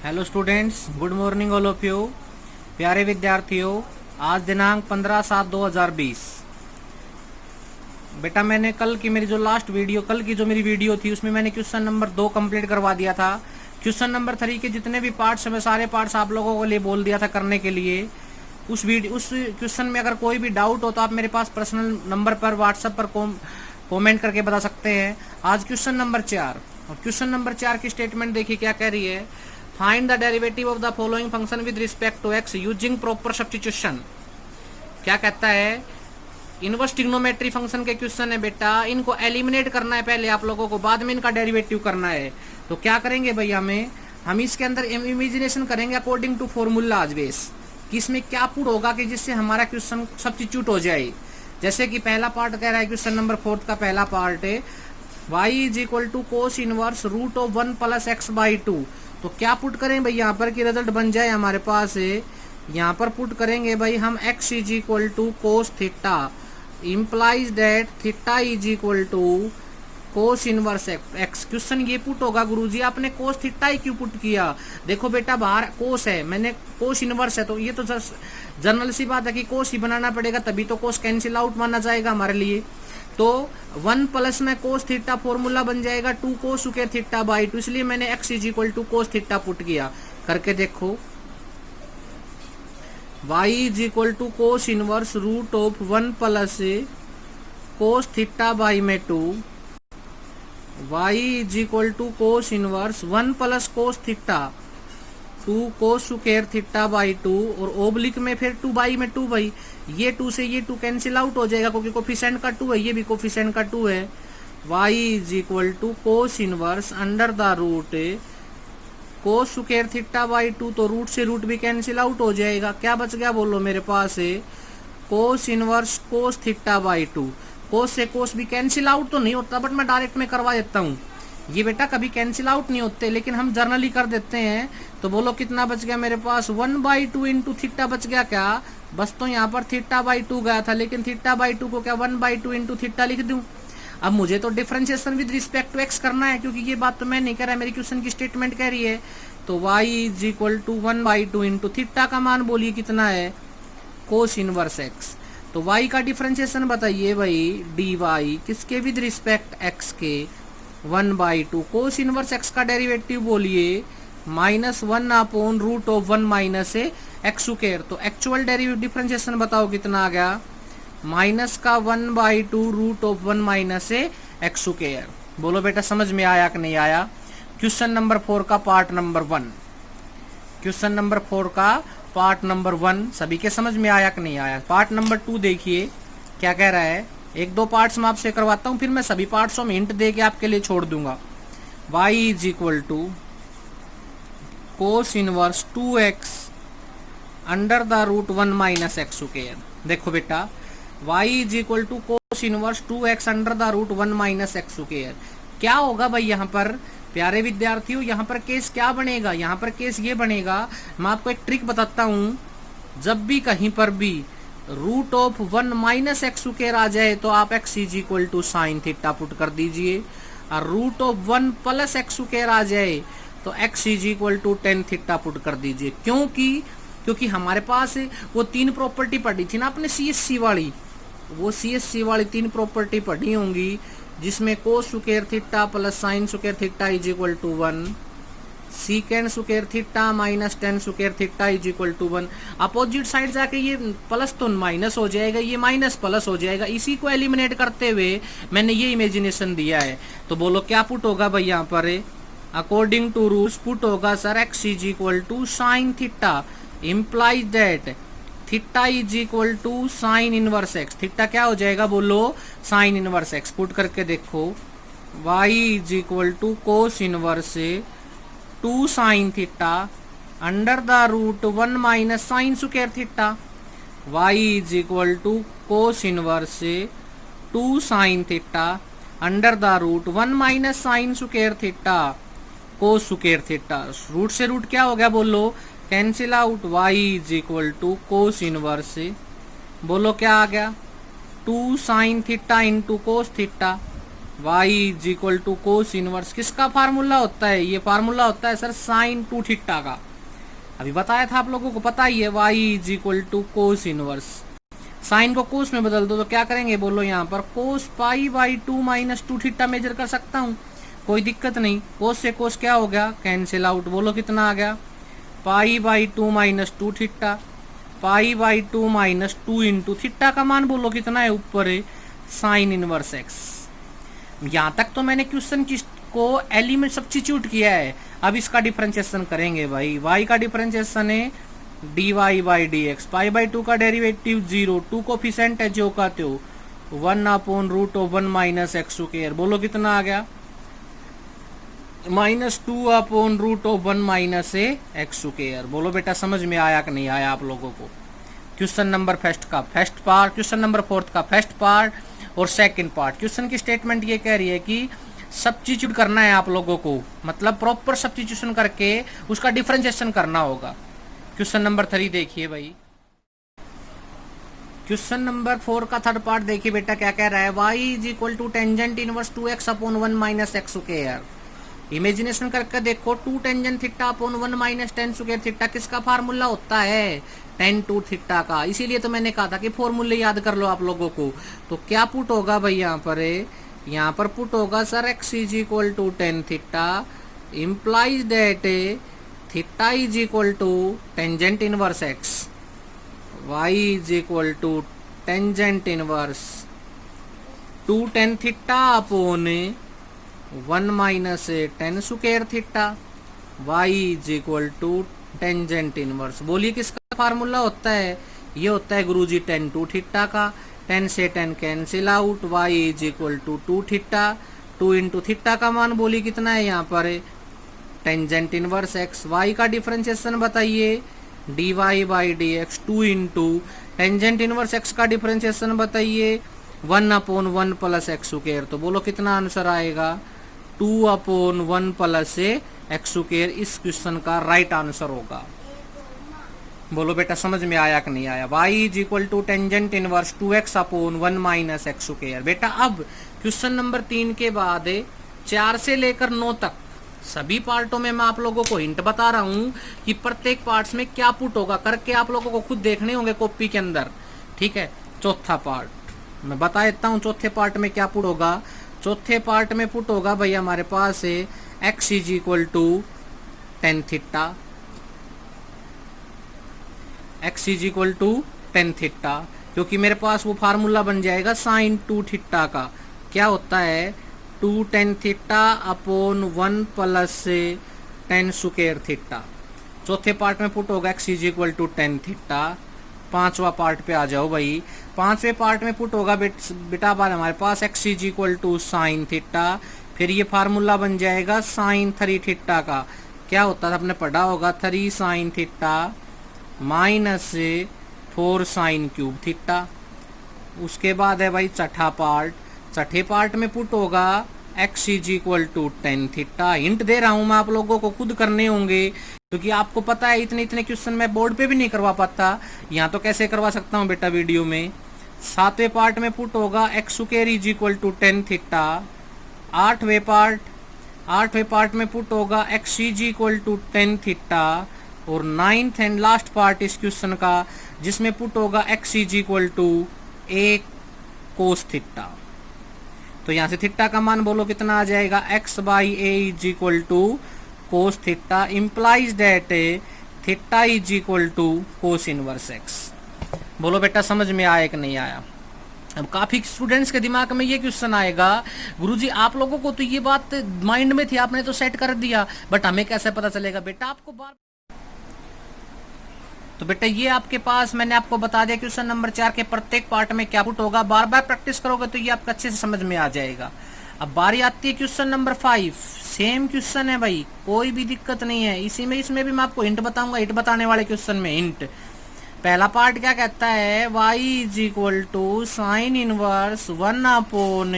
Hello students, good morning all of you. प्यारे विद्यार्थियों, आज दिनांक 15/7/2020। बेटा मैंने कल की मेरी जो मेरी वीडियो थी उसमें मैंने क्वेश्चन नंबर 2 कंप्लीट करवा दिया था। क्वेश्चन नंबर 3 के जितने भी पार्ट्स हैं सारे पार्ट्स आप लोगों के लिए बोल दिया था करने के लिए। उस क्वेश्चन में अगर कोई भी डाउट हो तो आप मेरे पास पर्सनल नंबर पर व्हाट्सएप पर कमेंट करके बता सकते हैं। आज क्वेश्चन नंबर 4 और क्वेश्चन नंबर 4 की स्टेटमेंट देखिए क्या कह रही है। Find the derivative of the following function with respect to x using proper substitution. क्या कहता है, इनवर्स ट्रिग्नोमेट्री फंक्शन के क्वेश्चन है बेटा, इनको एलिमिनेट करना है पहले आप लोगों को, बाद में इनका डेरिवेटिव करना है। तो क्या करेंगे भैया, हम इसके अंदर इमेजिनेशन करेंगे अकॉर्डिंग टू फॉर्मूला आज बेस कि इसमें क्या पुट होगा कि जिससे हमारा क्वेश्चन सब्स्टिट्यूट हो जाए। जैसे कि पहला पार्ट कह रहा है, क्वेश्चन नंबर 4 का पहला पार्ट है y is equal to cos inverse root of 1 plus x by 2। तो क्या पुट करें भाई यहाँ पर कि रिजल्ट बन जाए हमारे पास है, यहाँ पर पुट करेंगे भाई हम x is equal to cos theta implies that theta is equal to cos inverse x. Question ये पुट होगा गुरुजी, आपने कोस थीटा ही क्यों पुट किया? देखो बेटा बाहर कोस है, मैंने कोस इनवर्स है, तो ये तो जनरल सी बात है कि कोस ही बनाना पड़ेगा, तभी तो कोस कैंसिल आउट माना जाएगा हमारे लिए। तो 1 प्लस में कोस थीटा फॉर्मूला बन जाएगा 2 कोस स्क्वायर थीटा बाई 2, इसलिए मैंने x is equal to cos theta put किया। करके देखो, y is equal to cos inverse root of 1 plus cos theta by में 2, y is equal to cos inverse 1 plus cos theta 2 cos square theta by 2 और oblique में फिर 2 by में 2 भाई, ये 2 से ये 2 कैंसिल आउट हो जाएगा क्योंकि कोफिशिएंट का 2 है, ये भी कोफिशिएंट का 2 है। y is equal to cos inverse under the root cos square theta by 2, तो रूट से रूट भी कैंसिल आउट हो जाएगा। क्या बच गया बोलो मेरे पास है, cos inverse cos theta by 2। कोस से कोस भी कैंसिल आउट तो नहीं होता, बट मैं डायरेक्ट में करवा देता हूँ। ये बेटा कभी कैंसिल आउट नहीं होते, लेकिन हम जर्नली कर देते हैं। तो बोलो कितना बच गया मेरे पास, 1/2 इंटू थीटा बच गया क्या? बस तो यहाँ पर थीटा बाई 2 गया था, लेकिन थीटा बाई 2 को क्या 1/2 इंटू थीटा लिख दूं? अब मुझे तो differentiation with respect to x करना है, क्योंकि ये बात तो मैं नहीं कह रहा, मेरी क्वेश्चन की स्टेटमेंट कह रही है। तो y is equal to 1/2 into theta का मान बोलिए कितना है, कोस इनवर्स एक्स। तो y का डिफरेंशिएशन बताइए भाई, dy किसके विद रिस्पेक्ट एक्स के, 1/2 कोस इनवर्स एक्स का डेरिवेटिव बोलिए -1 upon root of 1 minus x square. तो एक्चुअल डिफरेंशिएशन बताओ कितना आ गया, माइनस का 1/2 root of 1 minus x square. बोलो बेटा समझ में आया कि नहीं आया? क्वेश्चन नंबर 4 का पार्ट नंबर 1, क्वेश्चन नंबर 4 का पार्ट नंबर 1 सभी के समझ में आया कि नहीं आया? पार्ट नंबर 2 देखिए क्या कह रहा है। एक दो पार्ट्स मैं आपसे करवाता हूं, फिर मैं सभी पार्ट्सों में हिंट दे के आपके लिए छोड़ दूंगा। y is equal to cos inverse 2x under the root 1 minus x square. देखो बेटा y is equal to cos inverse 2x under the root 1 minus x square. क्या होगा भाई यहाँ पर प्यारे विद्यार्थियों, यहाँ पर केस क्या बनेगा? यहाँ पर केस ये बनेगा, मैं आपको एक ट्रिक बताता हूँ। जब भी कहीं पर भी root of 1 minus x square आ जाए तो आप x is equal to sine theta put कर दीजिए, और root of 1 plus x square आ जाए तो x is equal to tan theta put कर दीजिए। क्योंकि हमारे पास वो 3 प्रॉपर्टी पढ़ी थी ना आपने CSC वाली, वो CSC वाली 3 प्रॉपर्टी पढ़ी होंगी, जिसमें cos square theta plus sine square theta is equal to 1, secant square theta minus tan square theta is equal to 1। Opposite side जाके ये प्लस तो माइनस हो जाएगा, ये माइनस प्लस हो जाएगा। इसी को एलिमिनेट करते हुए मैंने ये इमेजिनेशन दिया है। तो बोलो क्या पुट होगा भाई यहाँ पर, अकॉर्डिंग टू रूल्स पुट होगा sir x is equal to sine theta implies that theta is equal to sine inverse x. थीटा क्या हो जाएगा बोलो, साइन इनवर्स एक्स। पुट करके देखो, y is equal to cos inverse 2 sine theta under the root 1 minus sine square theta. y is equal to cos inverse 2 sine theta under the root 1 minus sine square theta cos square theta. Root से root क्या हो गया बोलो, cancel out. y is equal to cos inverse, बोलो क्या आ गया, 2 sine theta into cos theta y is equal to cos inverse, किसका फार्मूला होता है? ये फार्मूला होता है सर साइन 2 थीटा का। अभी बताया था आप लोगों को, पता ही है y is equal to cos inverse. Sine को कोस में बदल दो तो क्या करेंगे बोलो, यहाँ पर cos pi by 2 minus 2 theta measure कर सकता हूँ, कोई दिक्कत नहीं। कोस से कोस क्या हो गया, कैंसिल आउट। बोलो कितना आ गया, पाई by 2 minus 2 theta, pi by 2 minus 2 into theta का मान बोलो कितना है, ऊपर है साइन इनवर्स एक्स। यहाँ तक तो मैंने क्वेश्चन को एलिमेंट सब्स्टिट्यूट किया है। अब इसका डिफरेंशिएशन करेंगे भाई। y का डिफरेंशिएशन है dy by d x, pi by 2 का डेरिवेटिव 0, 2 कोफिशिएंट है जो का त्यो 1 upon root of 1 minus x square. बोलो कितना आ गया, minus 2 upon root of 1 minus x square. बोलो बेटा समझ में आया कि नहीं आया आप लोगों को? क्वेश्चन नंबर फर्स्ट का first part, question number fourth का फर्स्ट पार्ट और सेकंड पार्ट। क्वेश्चन की स्टेटमेंट ये कह रही है कि सब्स्टिट्यूट करना है आप लोगों को, मतलब प्रॉपर सब्स्टिट्यूशन करके उसका डिफरेंशिएशन करना होगा। क्वेश्चन नंबर 3 देखिए भाई। क्वेश्चन नंबर 4 का थर्ड पार्ट देखिए बेटा, क्या कह रहा है, y is equal to tangent inverse 2x upon 1 minus x square. Imagination करके देखो, 2 tangent theta upon 1 minus tan square theta किसका फार्मूला होता है, tan 2 थीटा का। इसीलिए तो मैंने कहा था कि फॉर्मूले याद कर लो आप लोगों को। तो क्या पुट होगा भाई यहाँ पर पुट होगा sir x is equal to tan theta implies that theta is equal to tangent inverse x, y is equal to tangent inverse 2 tan theta upon 1 minus tan square theta, y is equal to tangent inverse. बोलिए किसका formula होता है, ये होता है गुरुजी tan 2 theta का। 10 से 10 cancel out, y is equal to 2 theta, 2 into theta का मान बोलिए कितना है यहाँ पर, टेंजेंट इनवर्स x। y का डिफरेंशिएशन बताइए, dy by d x, 2 into tangent inverse x का डिफरेंशिएशन बताइए 1 अपॉन 1 प्लस एक्स स्क्वायर। तो बोलो कितना आंसर आएगा, 2 अपॉन 1 प्लस एक्स स्क्वायर इस क्वेश्चन का राइट आंसर होगा। बोलो बेटा समझ में आया कि नहीं आया। y is equal to tangent inverse 2x upon 1 minus x square. बेटा अब क्वेश्चन नंबर 3 के बाद 4 से लेकर 9 तक सभी पार्टों में मैं आप लोगों को हिंट बता रहा हूं कि प्रत्येक पार्ट्स में क्या पुट होगा, करके आप लोगों को खुद देखने होंगे कॉपी के अंदर, ठीक है। चौथा पार्ट मैं बता देता हूं, चौथे पार्ट में क्या पुट होगा। चौथे पार्ट में पुट होगा भाई हमारे पास x is equal to tan theta, x is equal to tan theta, क्योंकि मेरे पास वो फार्मूला बन जाएगा साइन 2 थीटा का। क्या होता है, 2 tan theta upon 1 plus tan square theta. चौथे पार्ट में पुट होगा x is equal to tan theta. पांचवा पार्ट पे आ जाओ भाई। पांचवे पार्ट में पुट होगा बेटा बार हमारे पास x is equal to sine theta, फिर ये फार्मूला बन जाएगा साइन 3 थीटा का। क्या होता है आपने पढ़ा होगा, 3 sine theta minus 4 sine cube theta. उसके बाद है भाई छठा पार्ट। छठे पार्ट में पुट होगा x is equal to tan theta. Hint दे रहा हूं मैं, आप लोगों को खुद करने होंगे, क्योंकि आपको पता है इतने इतने क्वेश्चन मैं बोर्ड पे भी नहीं करवा पाता, यहाँ तो कैसे करवा सकता हूँ बेटा वीडियो में। सातवें पार्ट में पुट होगा x square is equal to tan theta. आठवें पार्ट में पुट होगा x is equal to tan theta. और नाइन्थ एंड लास्ट पार्ट इस क्वेश्चन का जिसमें पुट होगा x is equal to a cos theta. तो यहाँ से थीटा का मान बोलो कितना आ जाएगा, x by a is equal to cos theta implies that theta is equal to cos inverse x। बोलो बेटा समझ में आया कि नहीं आया। अब काफी स्टूडेंट्स के दिमाग में ये क्वेश्चन आएगा, गुरुजी आप लोगों को तो ये बात माइंड में थी, आपने तो सेट कर दिया, बट हमें कैसे पता चलेगा। बेटा आपको तो बेटा ये आपके पास मैंने आपको बता दिया क्वेश्चन नंबर 4 के प्रत्येक पार्ट में क्या पुट होगा। बार बार प्रैक्टिस करोगे तो ये आपको अच्छे से समझ में आ जाएगा। अब बारी आती है क्वेश्चन नंबर 5। सेम क्वेश्चन है भाई, कोई भी दिक्कत नहीं है। इसमें भी मैं आपको हिंट बताऊंगा। हिंट बताने वाले क्वेश्चन में हिंट। पहला पार्ट क्या कहता है, y is equal to sine inverse 1 upon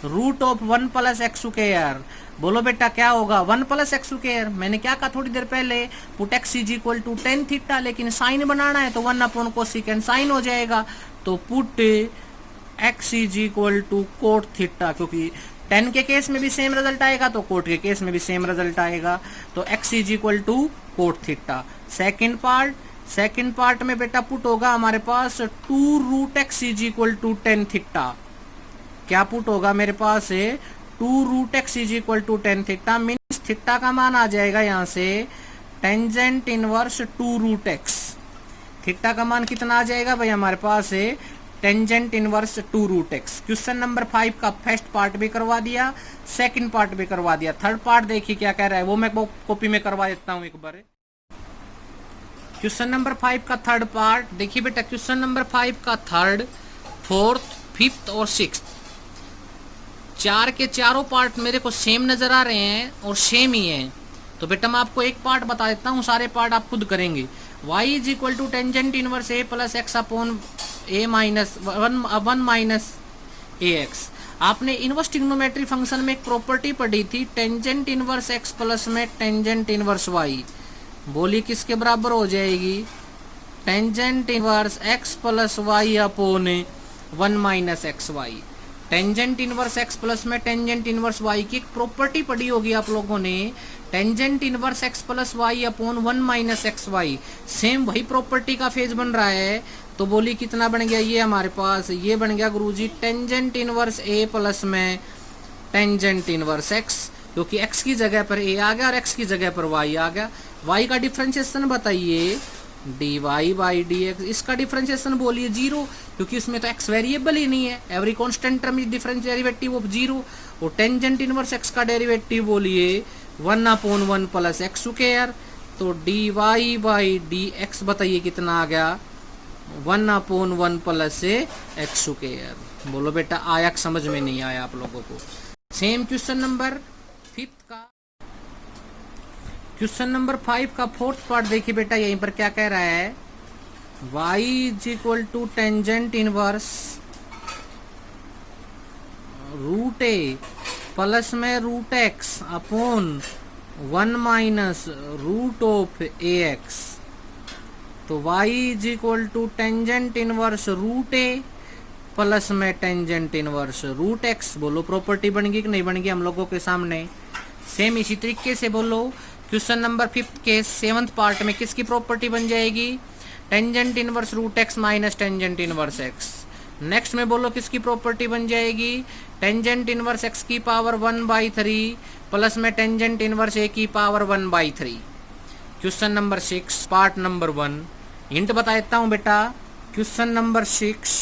root of 1 plus x square. बोलो बेटा क्या होगा, 1 प्लस एक्स स्क्वायर। मैंने क्या कहा थोड़ी देर पहले, put x is equal to tan theta, लेकिन साइन बनाना है तो 1 अपॉन कोसेकेंड साइन हो जाएगा। तो put x is equal to cot theta, क्योंकि टेन के केस में भी सेम रिजल्ट आएगा तो कोट के केस में भी सेम रिजल्ट आएगा। तो x is equal to cot theta. Second part में बेटा पुट होगा हमारे पास 2 root x is equal to tan theta. क्या पुट होगा मेरे पास है 2 root x is equal to tan theta, means theta का मान आ जाएगा यहाँ से tangent inverse 2 root x. Theta का मान कितना आ जाएगा भाई हमारे पास है tangent inverse 2 root x. Question number 5 का फर्स्ट पार्ट भी करवा दिया, सेकंड पार्ट भी करवा दिया, थर्ड पार्ट देखिए क्या कह रहा है वो मैं कॉपी में करवा देता हूं एक बार। क्वेश्चन नंबर 5 का थर्ड पार्ट देखिए बेटा, क्वेश्चन नंबर 5 का थर्ड, फोर्थ, फिफ्थ और सिक्स्थ, चार के चारों पार्ट मेरे को सेम नजर आ रहे हैं और सेम ही हैं। तो बेटा मैं आपको एक पार्ट बता देता हूँ, सारे पार्ट आप खुद करेंगे। y is equal to tangent inverse a plus x upon a minus one minus a x. आपने इनवर्स ट्रिग्नोमेट्री फंक्शन में एक प्रॉपर्टी पढ़ी थी टेंजेंट इनवर्स x प्लस में टेंजेंट इनवर्स y। बोली किसके बराबर हो जाएगी, tangent inverse x plus y upon 1 minus x y. Tangent inverse x plus में टेंजेंट इनवर्स y की एक प्रॉपर्टी पढ़ी होगी आप लोगों ने, tangent inverse x plus y upon 1 minus x y. Same वही प्रॉपर्टी का फेज बन रहा है। तो बोली कितना बन गया ये हमारे पास, ये बन गया गुरुजी टेंजेंट इनवर्स a प्लस में टेंजेंट इनवर्स x, क्योंकि x की जगह पर a आ गया और x की जगह पर y आ गया। y का डिफरेंशिएशन बताइए, dy बाई dx। इसका डिफरेंशिएशन बोलिए 0, क्योंकि इसमें तो x वेरिएबल ही नहीं है। Every constant term is difference derivative of 0। और टेंजेंट इनवर्स x का डेरिवेटिव बोलिए 1 अपॉन 1 प्लस एक्स स्क्वायर। तो dy बाई dx बताइए कितना आ गया, 1 अपॉन 1 प्लस एक्स स्क्वायर। बोलो बेटा आया समझ में नहीं आया आप लोगों को। सेम क्वेश्चन नंबर 5 का, क्वेश्चन नंबर 5 का फोर्थ पार्ट देखिए बेटा, यहीं पर क्या कह रहा है, y is equal to tangent inverse root a plus में root x upon 1 minus root of a x. तो y is equal to tangent inverse root a plus में टेंजेंट इनवर्स रूट एक्स। बोलो प्रॉपर्टी बन गई कि नहीं बन गई हम लोगों के सामने। सेम इसी तरीके से बोलो क्वेश्चन नंबर 5 के 7th पार्ट में किसकी प्रॉपर्टी बन जाएगी, tangent inverse root x minus tangent inverse x. Next में बोलो किसकी प्रॉपर्टी बन जाएगी, टेंजेंट इनवर्स एक्स की पावर 1/3 प्लस में टेंजेंट इनवर्स ए की power 1/3। Question number 6 part number 1, hint बता देता हूं बेटा, question number 6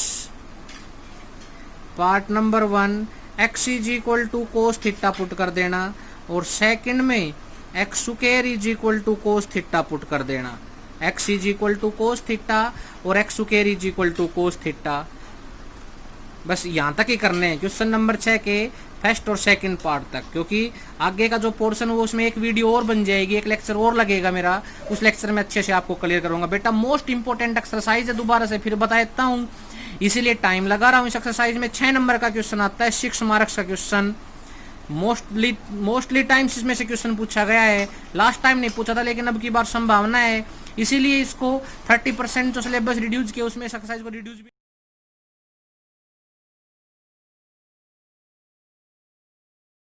part number 1 x is equal to cos theta put कर देना, और सेकंड में x square is equal to cos theta put कर देना। x is equal to cos theta और x square is equal to cos theta. बस यहाँ तक ही करने हैं क्वेश्चन नंबर 6 के फर्स्ट और सेकंड पार्ट तक, क्योंकि आगे का जो पोर्शन है वो उसमें एक वीडियो और बन जाएगी, एक लेक्चर और लगेगा मेरा, उस लेक्चर में अच्छे से आपको क्लियर करूंगा। बेटा मोस्ट इंपॉर्टेंट एक्सरसाइज है, दोबारा से फिर बता देता हूँ, इसीलिए टाइम लगा रहा हूँ। इस एक्सरसाइज में 6 नंबर का क्वेश्चन आता है, 6 मार्क्स का क्वेश्चन। मोस्टली टाइम्स इसमें से क्वेश्चन पूछा गया है। लास्ट टाइम नहीं पूछा था, लेकिन अब की बार संभावना है, इसीलिए इसको 30% जो सिलेबस रिड्यूस किया उसमें एक्सरसाइज को रिड्यूस भी